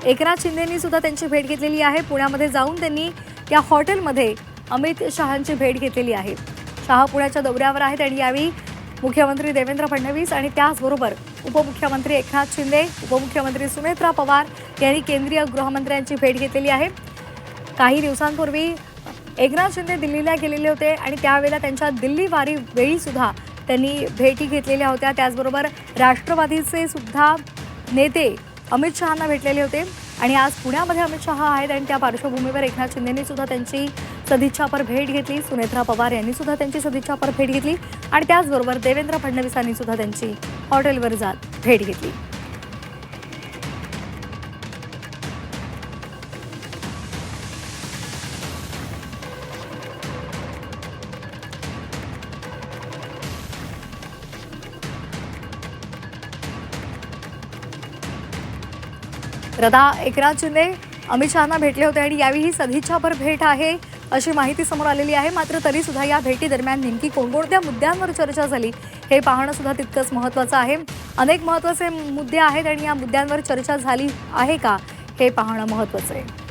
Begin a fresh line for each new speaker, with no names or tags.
एकनाथ शिंदेंनी सुद्धा त्यांची भेट घेतलेली आहे। पुण्यामध्ये जाऊन त्यांनी या हॉटेलमध्ये अमित शहांची भेट घेतलेली आहे। शहा पुण्याच्या दौऱ्यावर आहेत आणि यावेळी मुख्यमंत्री देवेंद्र फडणवीस आणि त्याचबरोबर उपमुख्यमंत्री एकनाथ शिंदे, उपमुख्यमंत्री सुनेत्रा पवार यांनी केंद्रीय गृहमंत्र्यांची भेट घेतलेली आहे। काही दिवसांपूर्वी एकनाथ शिंदे दिल्लीला गेलेले होते आणि त्यावेळेला त्यांच्या दिल्ली वारी वेळी सुद्धा त्यांनी भेटी घेतलेल्या होत्या। त्याचबरोबर राष्ट्रवादीचे सुद्धा नेते अमित शहांना भेटलेले होते आणि आज पुण्यामध्ये अमित शहा आहेत आणि त्या पार्श्वभूमीवर एकनाथ शिंदेंनी सुद्धा त्यांची सदिच्छापर भेट घेतली। सुनेत्रा पवार यांनी सुद्धा त्यांची सदिच्छापर भेट घेतली आणि त्याचबरोबर देवेंद्र फडणवीसांनी सुद्धा त्यांची हॉटेलवर जात भेट घेतली। आता एकनाथ शिंदे अमित शहांना भेटले होते आणि यावेळी ही सदिच्छापर भेट आहे अशी माहिती समोर आलेली आहे। मात्र तरी सुद्धा या भेटी दरम्यान नेमकी कोणकोणत्या मुद्द्यांवर चर्चा झाली हे पाहणं सुद्धा तितकंच महत्त्वाचं आहे। अनेक महत्त्वाचे मुद्दे आहेत आणि या मुद्द्यांवर चर्चा झाली आहे का हे पाहणं महत्त्वाचं आहे।